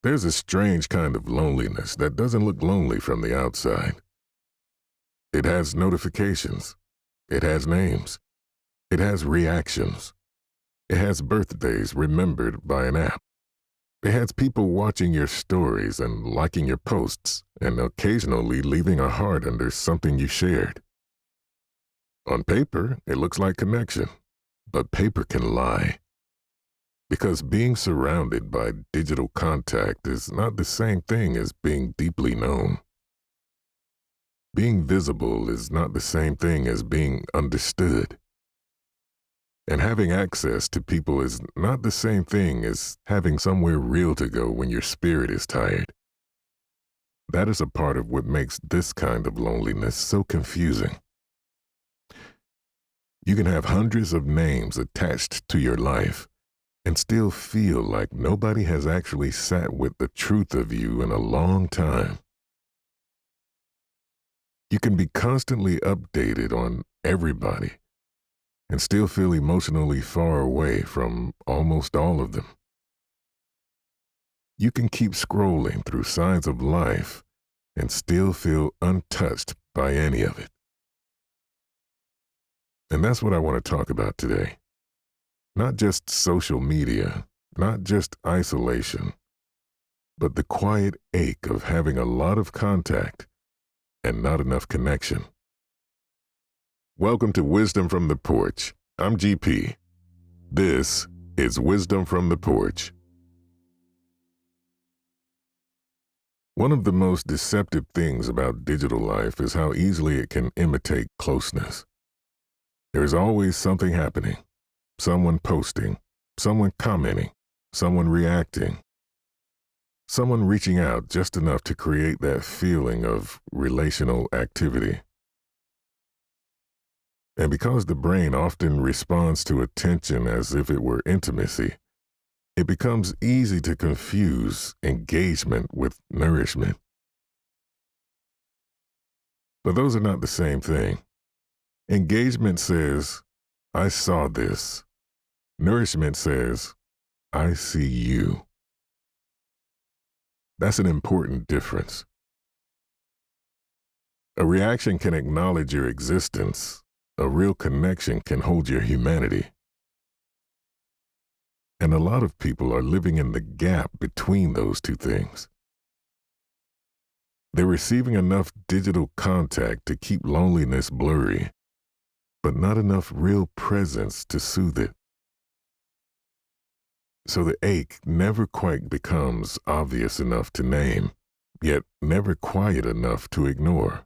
There's a strange kind of loneliness that doesn't look lonely from the outside. It has notifications. It has names. It has reactions. It has birthdays remembered by an app. It has people watching your stories and liking your posts and occasionally leaving a heart under something you shared. On paper, it looks like connection, but paper can lie. Because being surrounded by digital contact is not the same thing as being deeply known. Being visible is not the same thing as being understood. And having access to people is not the same thing as having somewhere real to go when your spirit is tired. That is a part of what makes this kind of loneliness so confusing. You can have hundreds of names attached to your life and still feel like nobody has actually sat with the truth of you in a long time. You can be constantly updated on everybody and still feel emotionally far away from almost all of them. You can keep scrolling through signs of life and still feel untouched by any of it. And that's what I want to talk about today. Not just social media, not just isolation, but the quiet ache of having a lot of contact and not enough connection. Welcome to Wisdom from the Porch. I'm GP. This is Wisdom from the Porch. One of the most deceptive things about digital life is how easily it can imitate closeness. There's always something happening. Someone posting, someone commenting, someone reacting, someone reaching out just enough to create that feeling of relational activity. And because the brain often responds to attention as if it were intimacy, it becomes easy to confuse engagement with nourishment. But those are not the same thing. Engagement says, I saw this. Nourishment says, I see you. That's an important difference. A reaction can acknowledge your existence. A real connection can hold your humanity. And a lot of people are living in the gap between those two things. They're receiving enough digital contact to keep loneliness blurry, but not enough real presence to soothe it. So the ache never quite becomes obvious enough to name, yet never quiet enough to ignore.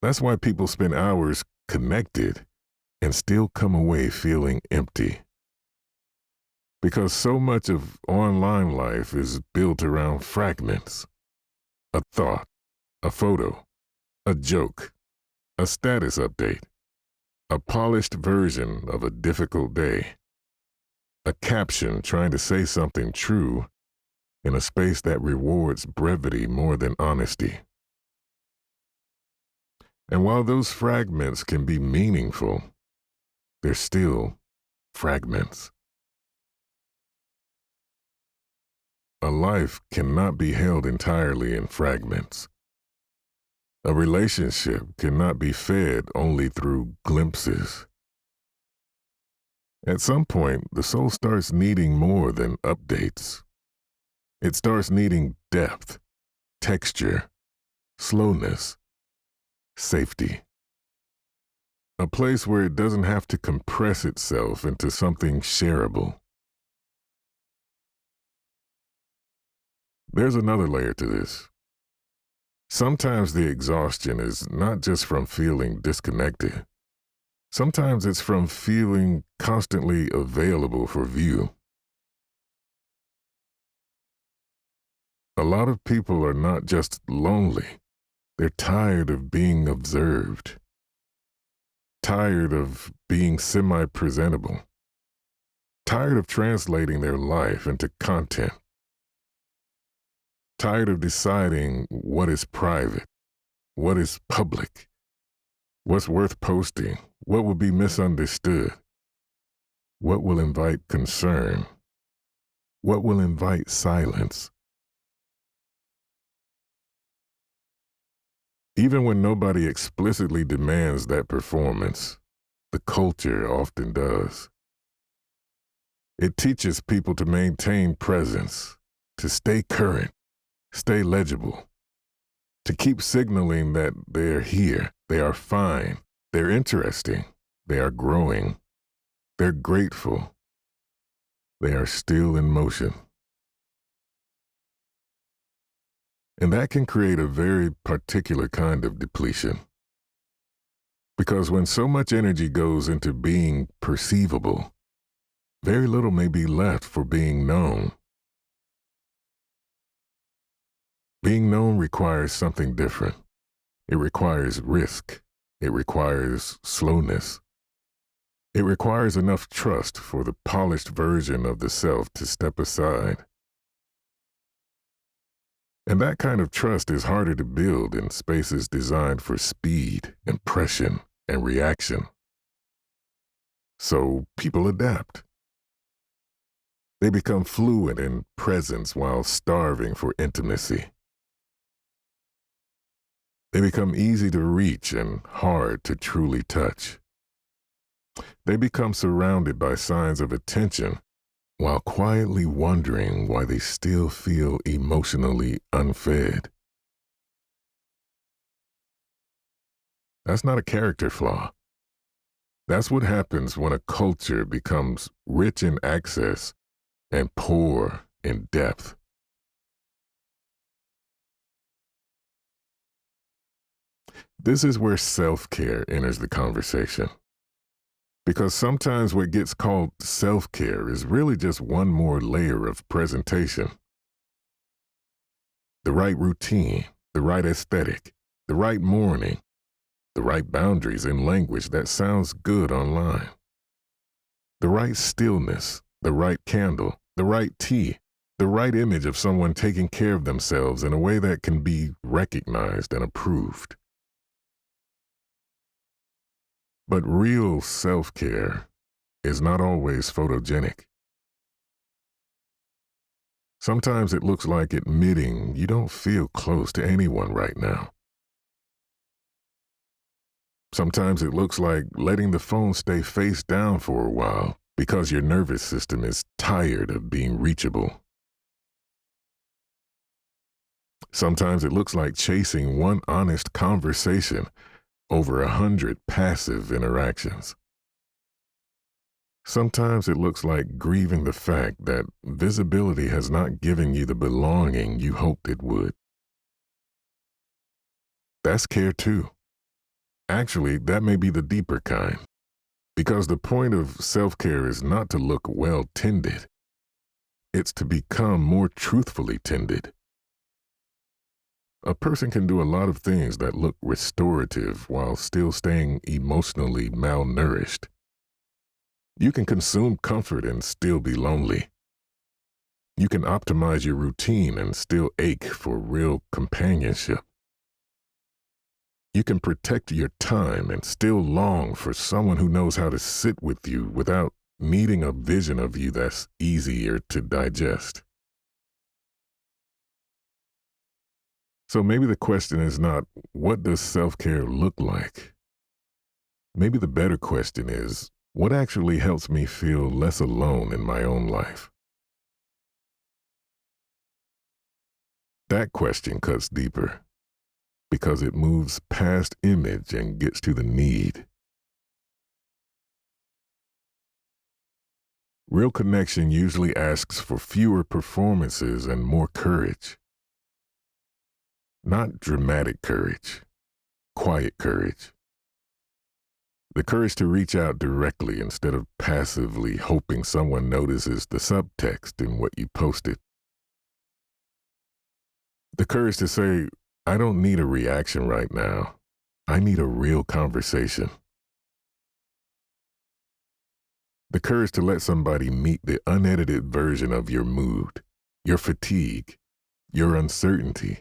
That's why people spend hours connected and still come away feeling empty. Because so much of online life is built around fragments. A thought, a photo, a joke, a status update, a polished version of a difficult day, a caption trying to say something true in a space that rewards brevity more than honesty. And while those fragments can be meaningful, they're still fragments. A life cannot be held entirely in fragments. A relationship cannot be fed only through glimpses. At some point, the soul starts needing more than updates. It starts needing depth, texture, slowness, safety. A place where it doesn't have to compress itself into something shareable. There's another layer to this. Sometimes the exhaustion is not just from feeling disconnected. Sometimes it's from feeling constantly available for view. A lot of people are not just lonely. They're tired of being observed. Tired of being semi-presentable. Tired of translating their life into content. Tired of deciding what is private, what is public, what's worth posting, what will be misunderstood, what will invite concern, What will invite silence? Even when nobody explicitly demands that performance, the culture often does. It teaches people to maintain presence, to stay current, stay legible, to keep signaling that they're here, they are fine, they're interesting, they are growing, they're grateful, they are still in motion. And that can create a very particular kind of depletion. Because when so much energy goes into being perceivable, very little may be left for being known. Being known requires something different. It requires risk. It requires slowness. It requires enough trust for the polished version of the self to step aside. And that kind of trust is harder to build in spaces designed for speed, impression, and reaction. So people adapt. They become fluent in presence while starving for intimacy. They become easy to reach and hard to truly touch. They become surrounded by signs of attention while quietly wondering why they still feel emotionally unfed. That's not a character flaw. That's what happens when a culture becomes rich in access and poor in depth. This is where self-care enters the conversation. Because sometimes what gets called self-care is really just one more layer of presentation. The right routine, the right aesthetic, the right morning, the right boundaries in language that sounds good online. The right stillness, the right candle, the right tea, the right image of someone taking care of themselves in a way that can be recognized and approved. But real self-care is not always photogenic. Sometimes it looks like admitting you don't feel close to anyone right now. Sometimes it looks like letting the phone stay face down for a while because your nervous system is tired of being reachable. Sometimes it looks like chasing one honest conversation over 100 passive interactions. Sometimes it looks like grieving the fact that visibility has not given you the belonging you hoped it would. That's care too. Actually, that may be the deeper kind, because the point of self-care is not to look well tended. It's to become more truthfully tended. A person can do a lot of things that look restorative while still staying emotionally malnourished. You can consume comfort and still be lonely. You can optimize your routine and still ache for real companionship. You can protect your time and still long for someone who knows how to sit with you without needing a vision of you that's easier to digest. So maybe the question is not, what does self-care look like? Maybe the better question is, what actually helps me feel less alone in my own life? That question cuts deeper because it moves past image and gets to the need. Real connection usually asks for fewer performances and more courage. Not dramatic courage, quiet courage. The courage to reach out directly instead of passively hoping someone notices the subtext in what you posted. The courage to say, I don't need a reaction right now. I need a real conversation. The courage to let somebody meet the unedited version of your mood, your fatigue, your uncertainty,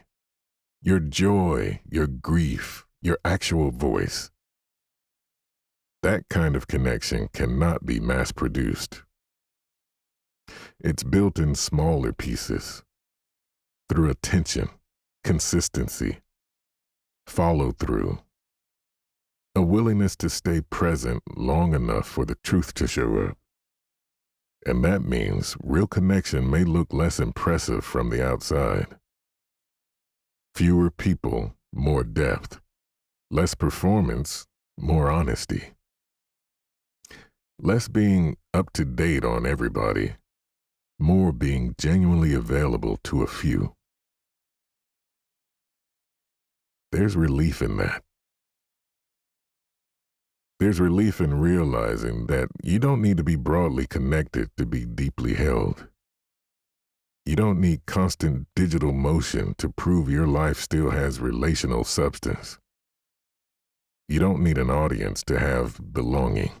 your joy, your grief, your actual voice. That kind of connection cannot be mass-produced. It's built in smaller pieces, through attention, consistency, follow through, a willingness to stay present long enough for the truth to show up. And that means real connection may look less impressive from the outside. Fewer people, more depth. Less performance, more honesty. Less being up to date on everybody, more being genuinely available to a few. There's relief in that. There's relief in realizing that you don't need to be broadly connected to be deeply held. You don't need constant digital motion to prove your life still has relational substance. You don't need an audience to have belonging.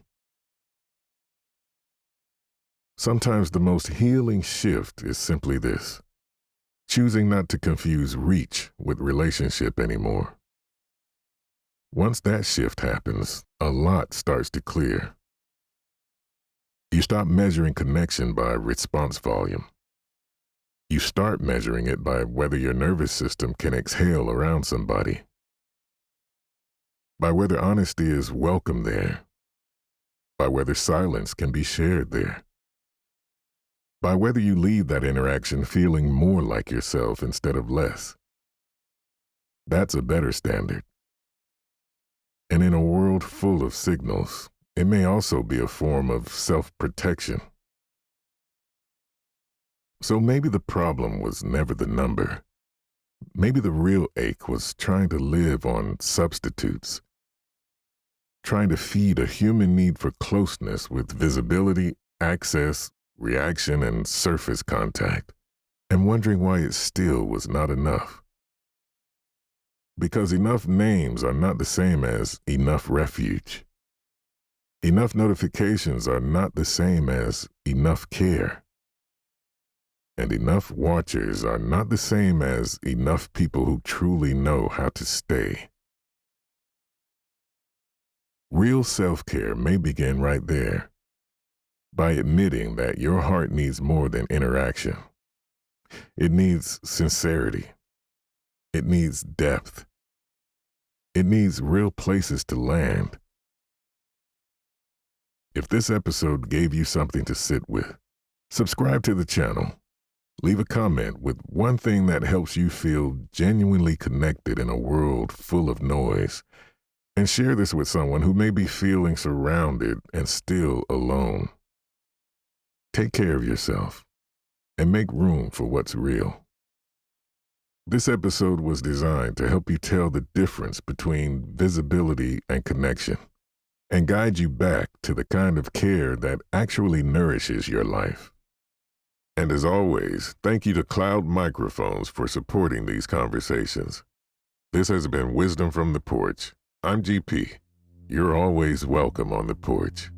Sometimes the most healing shift is simply this: choosing not to confuse reach with relationship anymore. Once that shift happens, a lot starts to clear. You stop measuring connection by response volume. You start measuring it by whether your nervous system can exhale around somebody, by whether honesty is welcome there, by whether silence can be shared there, by whether you leave that interaction feeling more like yourself instead of less. That's a better standard. And in a world full of signals, it may also be a form of self-protection. So maybe the problem was never the number. Maybe the real ache was trying to live on substitutes, trying to feed a human need for closeness with visibility, access, reaction, and surface contact, and wondering why it still was not enough. Because enough names are not the same as enough refuge. Enough notifications are not the same as enough care. And enough watchers are not the same as enough people who truly know how to stay. Real self-care may begin right there, by admitting that your heart needs more than interaction. It needs sincerity. It needs depth. It needs real places to land. If this episode gave you something to sit with, subscribe to the channel. Leave a comment with one thing that helps you feel genuinely connected in a world full of noise, and share this with someone who may be feeling surrounded and still alone. Take care of yourself and make room for what's real. This episode was designed to help you tell the difference between visibility and connection, and guide you back to the kind of care that actually nourishes your life. And as always, thank you to Cloud Microphones for supporting these conversations. This has been Wisdom from the Porch. I'm GP. You're always welcome on the porch.